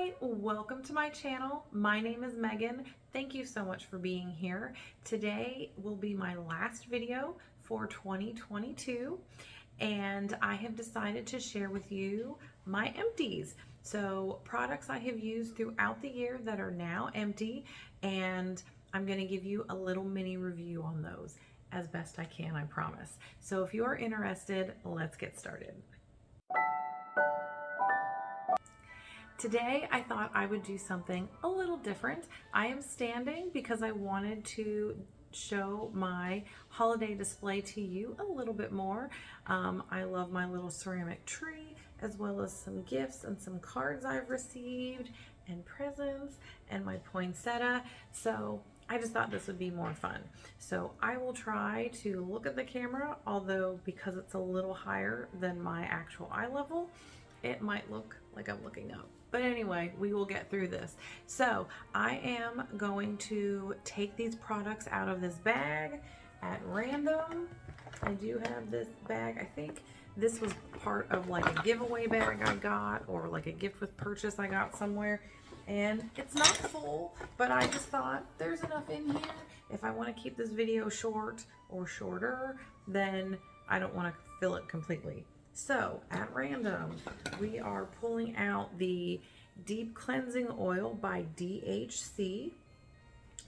Hi, welcome to my channel. My name is Megan. Thank you so much for being here. Today will be my last video for 2022, and I have decided to share with you my empties. So products I have used throughout the year that are now empty, and I'm going to give you a little mini review on those as best I can, I promise. So if you're interested, let's get started. Today, I thought I would do something a little different. I am standing because I wanted to show my holiday display to you a little bit more. I love my little ceramic tree, as well as some gifts and some cards I've received and presents and my poinsettia. So I just thought this would be more fun. So I will try to look at the camera, although because it's a little higher than my actual eye level, it might look like I'm looking up. But anyway, we will get through this. So I am going to take these products out of this bag at random. I do have this bag. I think this was part of like a giveaway bag I got, or like a gift with purchase I got somewhere. And it's not full, but I just thought there's enough in here. If I want to keep this video short or shorter, then I don't want to fill it completely. So at random, we are pulling out the Deep Cleansing Oil by DHC.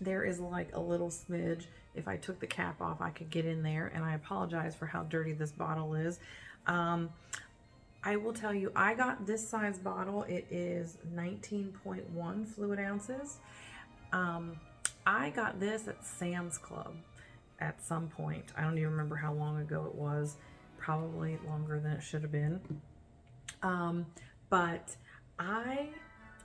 There is like a little smidge. If I took the cap off, I could get in there, and I apologize for how dirty this bottle is. I will tell you, I got this size bottle. It is 19.1 fluid ounces. I got this at Sam's Club at some point. I don't even remember how long ago it was. Probably longer than it should have been. But I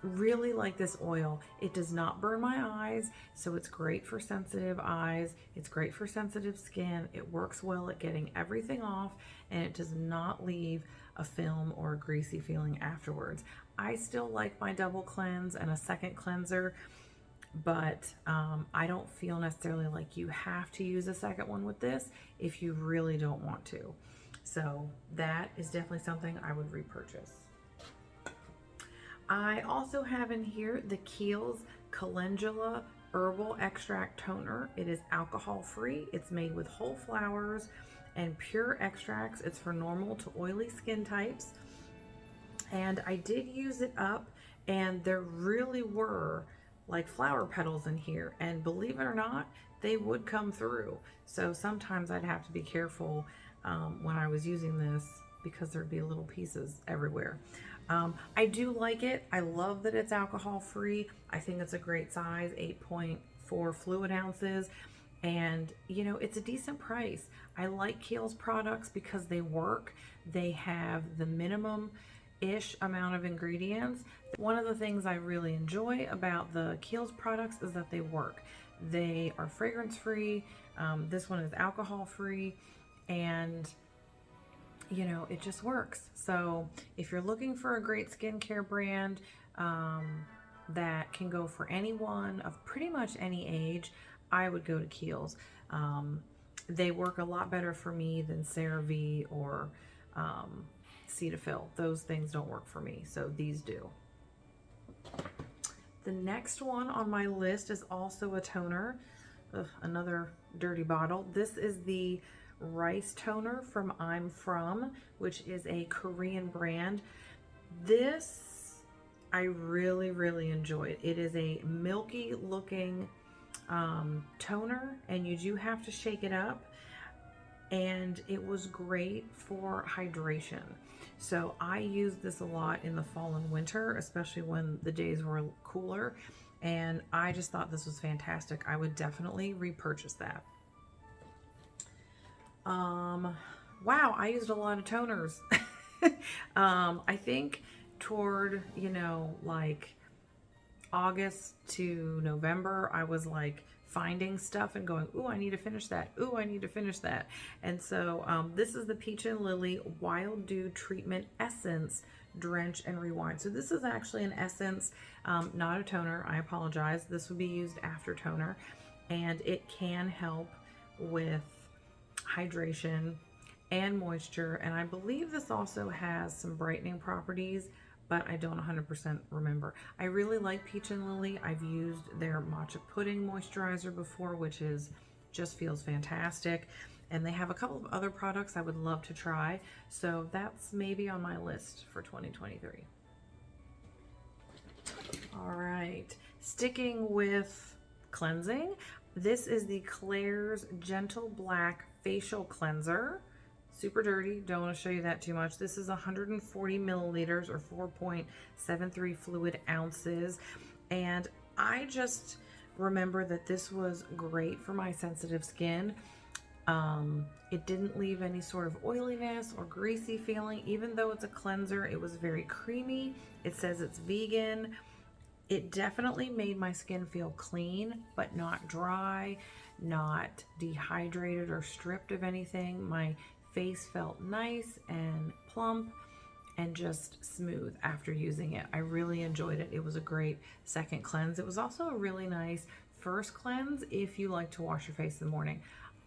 really like this oil. It does not burn my eyes, so it's great for sensitive eyes. It's great for sensitive skin. It works well at getting everything off, and it does not leave a film or a greasy feeling afterwards. I still like my double cleanse and a second cleanser, but I don't feel necessarily like you have to use a second one with this if you really don't want to. So that is definitely something I would repurchase. I also have in here the Kiehl's Calendula Herbal Extract Toner. It is alcohol free. It's made with whole flowers and pure extracts. It's for normal to oily skin types. And I did use it up, and there really were like flower petals in here, and believe it or not, they would come through. So sometimes I'd have to be careful when I was using this, because there'd be little pieces everywhere. I do like it. I love that it's alcohol free. I think it's a great size, 8.4 fluid ounces. And you know, it's a decent price. I like Kiehl's products because they work. They have the minimum-ish amount of ingredients. One of the things I really enjoy about the Kiehl's products is that they work. They are fragrance free. This one is alcohol free. And you know, it just works. So if you're looking for a great skincare brand that can go for anyone of pretty much any age, I would go to Kiehl's. They work a lot better for me than CeraVe or Cetaphil. Those things don't work for me, so these do. The next one on my list is also a toner. Ugh, another dirty bottle. This is the Rice Toner from I'm From, which is a Korean brand. This I really enjoyed. It is a milky looking toner, and you do have to shake it up, and it was great for hydration. So I use this a lot in the fall and winter, especially when the days were cooler, and I just thought this was fantastic. I would definitely repurchase that. Wow, I used a lot of toners. I think toward, you know, like August to November, I was like finding stuff and going, ooh, I need to finish that. Ooh, I need to finish that. And so this is the Peach and Lily Wild Dew Treatment Essence Drench and Rewind. So this is actually an essence, not a toner. I apologize. This would be used after toner, and it can help with hydration and moisture, and I believe this also has some brightening properties, but I don't 100% remember. I really like Peach and Lily. I've used their matcha pudding moisturizer before, which is just feels fantastic. And they have a couple of other products I would love to try. So that's maybe on my list for 2023. All right, sticking with cleansing, this is the Klairs Gentle Black Facial Cleanser. Super dirty, don't want to show you that too much. This is 140 milliliters or 4.73 fluid ounces. And I just remember that this was great for my sensitive skin. It didn't leave any sort of oiliness or greasy feeling. Even though it's a cleanser, it was very creamy. It says it's vegan. It definitely made my skin feel clean, but not dry, not dehydrated or stripped of anything. My face felt nice and plump and just smooth after using it. I really enjoyed it. It was a great second cleanse. It was also a really nice first cleanse if you like to wash your face in the morning.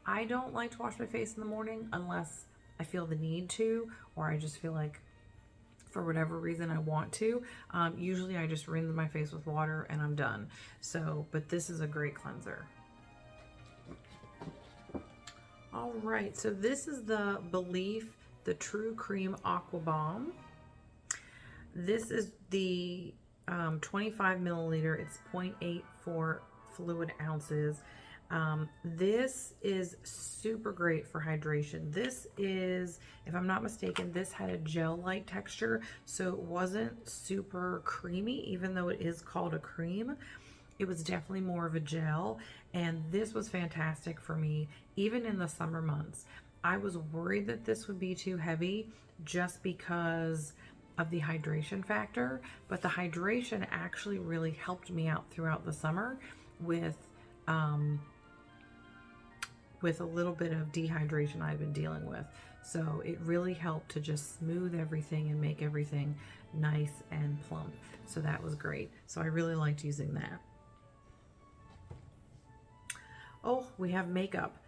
I don't like to wash my face in the morning unless I feel the need to, or I just feel like for whatever reason I want to. Usually I just rinse my face with water and I'm done. So, but this is a great cleanser. All right, so this is the Belief, the True Cream Aqua Balm. This is the 25 milliliter, it's 0.84 fluid ounces. This is super great for hydration. This is, if I'm not mistaken, this had a gel-like texture, so it wasn't super creamy, even though it is called a cream. It was definitely more of a gel, and this was fantastic for me, even in the summer months. I was worried that this would be too heavy just because of the hydration factor, but the hydration actually really helped me out throughout the summer with a little bit of dehydration I've been dealing with. So it really helped to just smooth everything and make everything nice and plump. So that was great. So I really liked using that. Oh, we have makeup.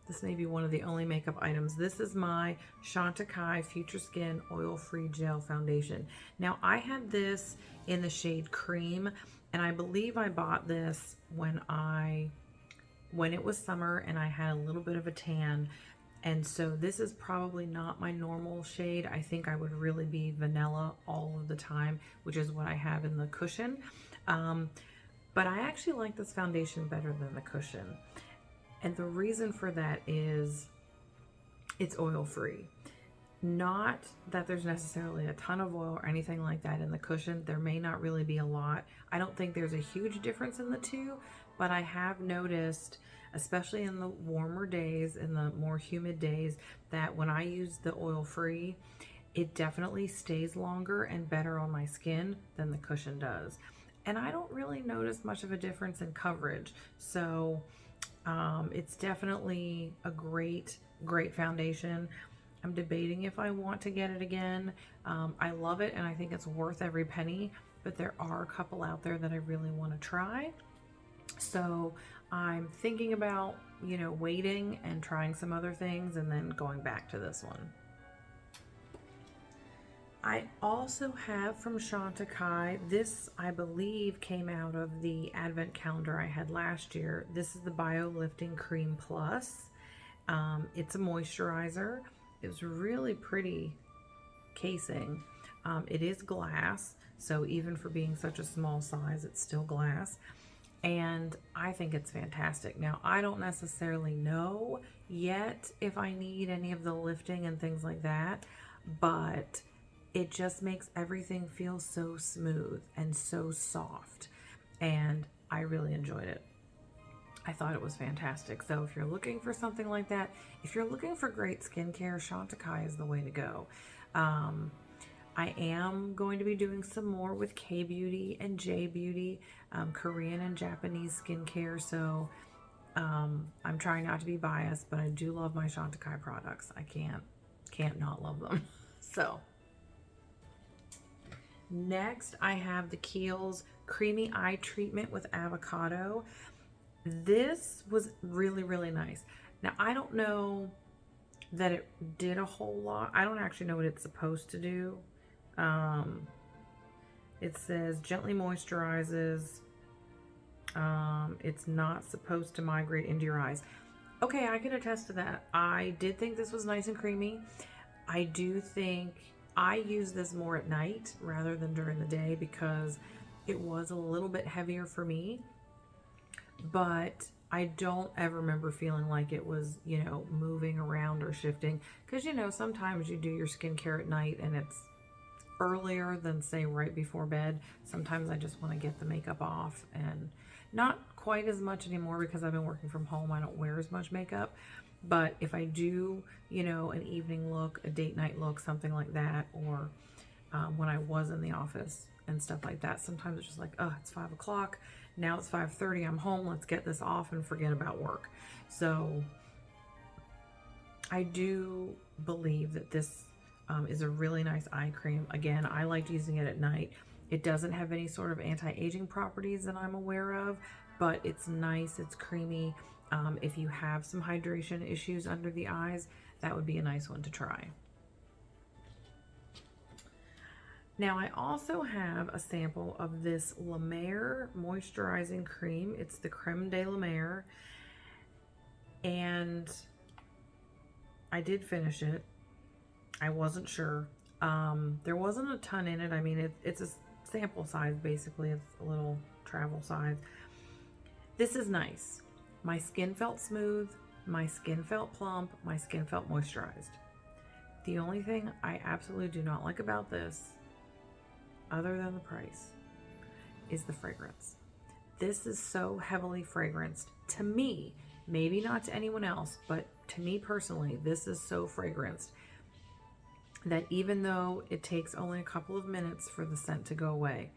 This may be one of the only makeup items. This is my Chantecaille Future Skin Oil-Free Gel Foundation. Now, I had this in the shade Cream, and I believe I bought this when it was summer and I had a little bit of a tan. And so this is probably not my normal shade. I think I would really be vanilla all of the time, which is what I have in the cushion. But I actually like this foundation better than the cushion. And the reason for that is it's oil-free. Not that there's necessarily a ton of oil or anything like that in the cushion. There may not really be a lot. I don't think there's a huge difference in the two, but I have noticed, especially in the warmer days, in the more humid days, that when I use the oil-free, it definitely stays longer and better on my skin than the cushion does. And I don't really notice much of a difference in coverage. So it's definitely a great foundation. I'm debating if I want to get it again. I love it and I think it's worth every penny, but there are a couple out there that I really want to try. So I'm thinking about, you know, waiting and trying some other things and then going back to this one. I also have from Chantecaille, this I believe came out of the advent calendar I had last year. This is the Bio Lifting Cream Plus. It's a moisturizer. It's really pretty casing. It is glass, so even for being such a small size, it's still glass. And I think it's fantastic. Now, I don't necessarily know yet if I need any of the lifting and things like that, but it just makes everything feel so smooth and so soft. And I really enjoyed it. I thought it was fantastic. So if you're looking for something like that, if you're looking for great skincare, Chantecaille is the way to go. I am going to be doing some more with K Beauty and J Beauty, Korean and Japanese skincare. So I'm trying not to be biased, but I do love my Chantecaille products. I can't not love them. So next I have the Kiehl's Creamy Eye Treatment with Avocado. This was really, really nice. Now, I don't know that it did a whole lot. I don't actually know what it's supposed to do. It says gently moisturizes. It's not supposed to migrate into your eyes. Okay, I can attest to that. I did think this was nice and creamy. I do think I use this more at night rather than during the day because it was a little bit heavier for me, but I don't ever remember feeling like it was, you know, moving around or shifting, because, you know, sometimes you do your skincare at night and it's earlier than, say, right before bed. Sometimes I just want to get the makeup off, and not quite as much anymore because I've been working from home. I don't wear as much makeup, but if I do, you know, an evening look, a date night look, something like that, or when I was in the office and stuff like that, sometimes it's just like, oh, it's 5 o'clock. Now it's 5:30. I'm home. Let's get this off and forget about work. So I do believe that this is a really nice eye cream. Again, I liked using it at night. It doesn't have any sort of anti-aging properties that I'm aware of, but it's nice. It's creamy. If you have some hydration issues under the eyes, that would be a nice one to try. Now I also have a sample of this La Mer moisturizing cream. It's the Crème de La Mer, and I did finish it. I wasn't sure. There wasn't a ton in it. I mean, it's a sample size, basically. It's a little travel size. This is nice. My skin felt smooth. My skin felt plump. My skin felt moisturized. The only thing I absolutely do not like about this, other than the price, is the fragrance. This is so heavily fragranced to me. Maybe not to anyone else, but to me personally, this is so fragranced that even though it takes only a couple of minutes for the scent to go away,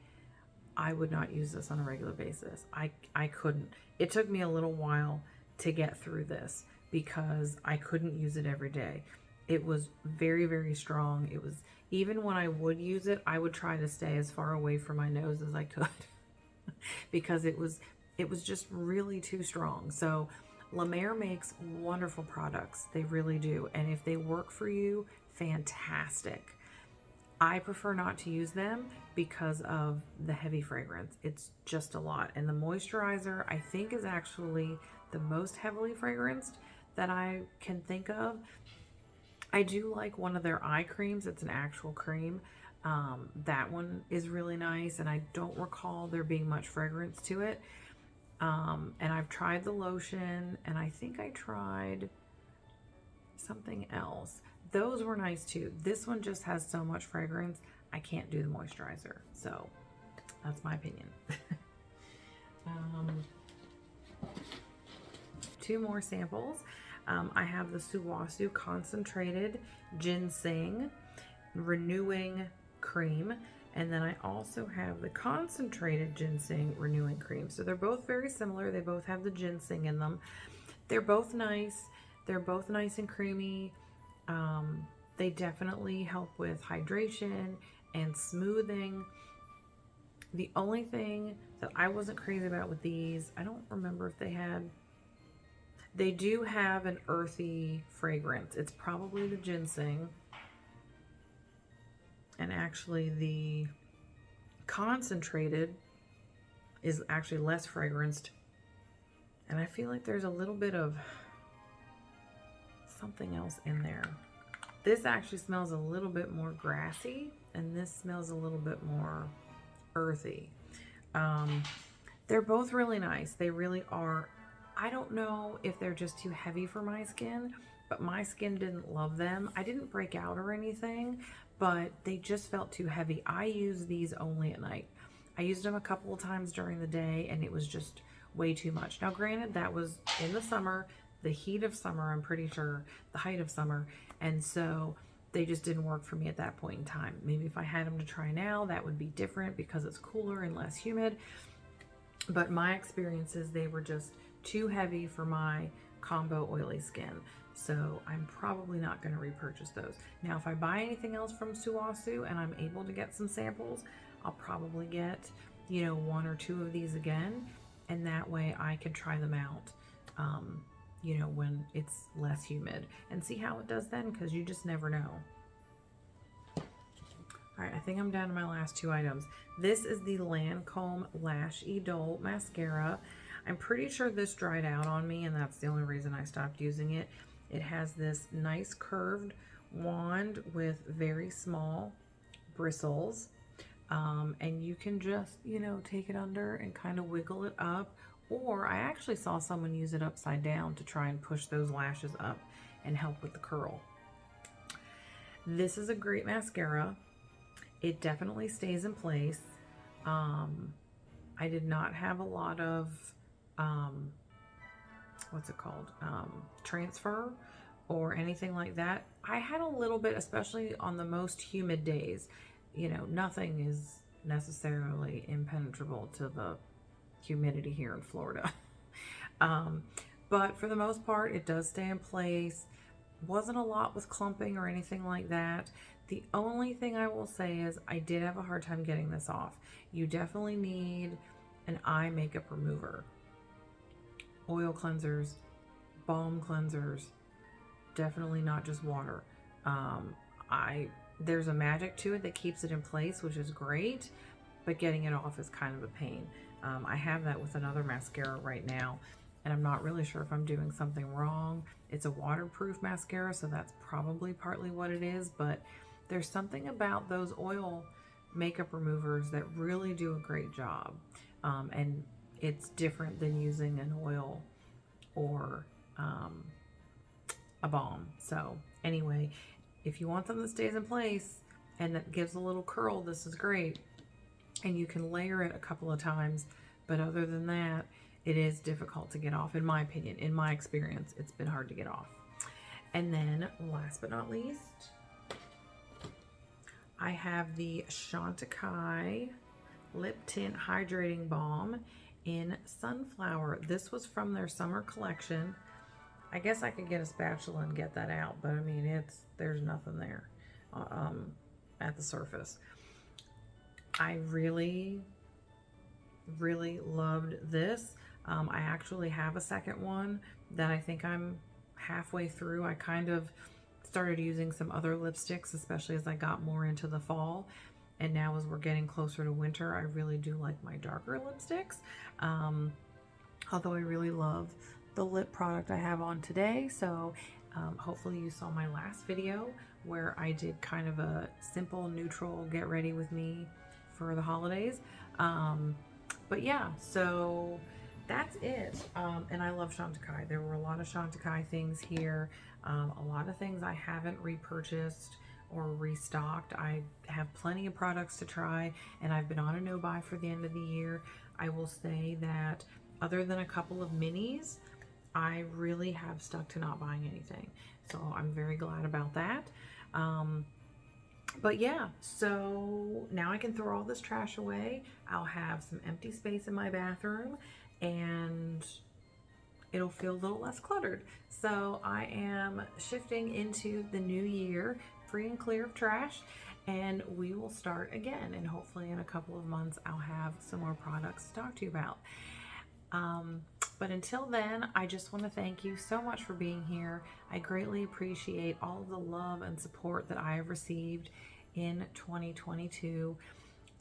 I would not use this on a regular basis. I couldn't. It took me a little while to get through this because I couldn't use it every day. It was very, very strong. It was, even when I would use it, I would try to stay as far away from my nose as I could because it was just really too strong. So La Mer makes wonderful products. They really do. And if they work for you, fantastic. I prefer not to use them because of the heavy fragrance. It's just a lot. And the moisturizer, I think, is actually the most heavily fragranced that I can think of. I do like one of their eye creams. It's an actual cream. That one is really nice, and I don't recall there being much fragrance to it. And I've tried the lotion, and I think I tried something else. Those were nice too. This one just has so much fragrance, I can't do the moisturizer. So that's my opinion. Two more samples. I have the Sulwhasoo Concentrated Ginseng Renewing Cream, and then I also have the Concentrated Ginseng Renewing Cream. So they're both very similar. They both have the ginseng in them. They're both nice. They're both nice and creamy. They definitely help with hydration and smoothing. The only thing that I wasn't crazy about with these, I don't remember if they do have an earthy fragrance. It's probably the ginseng. And actually the concentrated is actually less fragranced. And I feel like there's a little bit of something else in there. This actually smells a little bit more grassy, and this smells a little bit more earthy. They're both really nice. They really are. I don't know if they're just too heavy for my skin, but my skin didn't love them. I didn't break out or anything, but they just felt too heavy. I use these only at night. I used them a couple of times during the day, and it was just way too much. Now, granted, that was in the summer, the heat of summer, I'm pretty sure, the height of summer, and so they just didn't work for me at that point in time. Maybe if I had them to try now, that would be different because it's cooler and less humid. But my experiences, they were just too heavy for my combo oily skin. So I'm probably not going to repurchase those. Now, if I buy anything else from Sulwhasoo and I'm able to get some samples, I'll probably get, you know, 1 or 2 of these again. And that way I can try them out, you know, when it's less humid and see how it does then, because you just never know. All right, I think I'm down to my last two items. This is the Lancôme Lash Idole Mascara. I'm pretty sure this dried out on me, and that's the only reason I stopped using it. It has this nice curved wand with very small bristles. And you can just, you know, take it under and kind of wiggle it up. Or I actually saw someone use it upside down to try and push those lashes up and help with the curl. This is a great mascara. It definitely stays in place. I did not have a lot of, what's it called? Transfer or anything like that. I had a little bit, especially on the most humid days. You know, nothing is necessarily impenetrable to the humidity here in Florida. But for the most part, it does stay in place. Wasn't a lot with clumping or anything like that. The only thing I will say is I did have a hard time getting this off. You definitely need an eye makeup remover. Oil cleansers, balm cleansers, definitely not just water. There's a magic to it that keeps it in place, which is great, but getting it off is kind of a pain. I have that with another mascara right now, and I'm not really sure if I'm doing something wrong. It's a waterproof mascara, so that's probably partly what it is, but there's something about those oil makeup removers that really do a great job. And it's different than using an oil or a balm. So anyway, if you want something that stays in place and that gives a little curl, this is great. And you can layer it a couple of times, but other than that, it is difficult to get off, in my opinion. In my experience, it's been hard to get off. And then last but not least, I have the Chantecaille Lip Tint Hydrating Balm in Sunflower. This was from their summer collection. I guess I could get a spatula and get that out, but I mean, there's nothing there at the surface. I really, really loved this. I actually have a second one that I think I'm halfway through. I kind of started using some other lipsticks, especially as I got more into the fall. And now as we're getting closer to winter, I really do like my darker lipsticks. Although I really love the lip product I have on today. So hopefully you saw my last video where I did kind of a simple, neutral, get ready with me for the holidays. But yeah, so that's it. And I love Chantecaille. There were a lot of Chantecaille things here. A lot of things I haven't repurchased or restocked. I have plenty of products to try, and I've been on a no-buy for the end of the year. I will say that other than a couple of minis, I really have stuck to not buying anything. So I'm very glad about that. But yeah, so now I can throw all this trash away. I'll have some empty space in my bathroom, and it'll feel a little less cluttered. So I am shifting into the new year free and clear of trash, and we will start again. And hopefully in a couple of months, I'll have some more products to talk to you about. But until then, I just want to thank you so much for being here. I greatly appreciate all of the love and support that I have received in 2022.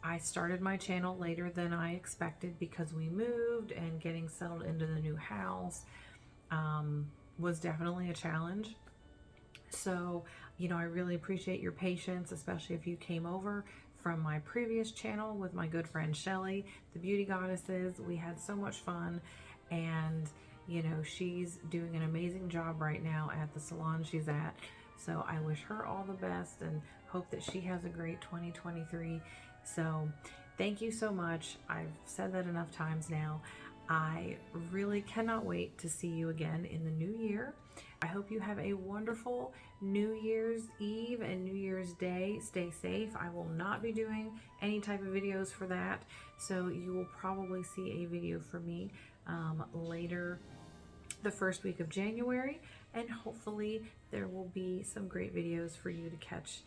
I started my channel later than I expected because we moved, and getting settled into the new house was definitely a challenge. So, you know, I really appreciate your patience, especially if you came over from my previous channel with my good friend Shelly, the Beauty Goddesses. We had so much fun, and you know, she's doing an amazing job right now at the salon she's at. So I wish her all the best and hope that she has a great 2023. So thank you so much. I've said that enough times now. I really cannot wait to see you again in the new year. I hope you have a wonderful New Year's Eve and New Year's Day. Stay safe. I will not be doing any type of videos for that, so you will probably see a video from me later the first week of January, and hopefully there will be some great videos for you to catch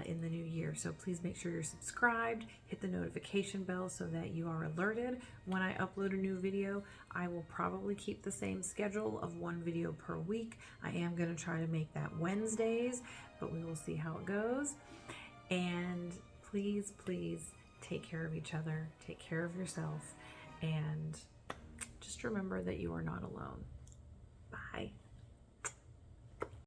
in the new year. So please make sure you're subscribed, hit the notification bell so that you are alerted when I upload a new video. I will probably keep the same schedule of one video per week. I am going to try to make that Wednesdays, but we will see how it goes. And please, please take care of each other, take care of yourself, and just remember that you are not alone. Bye.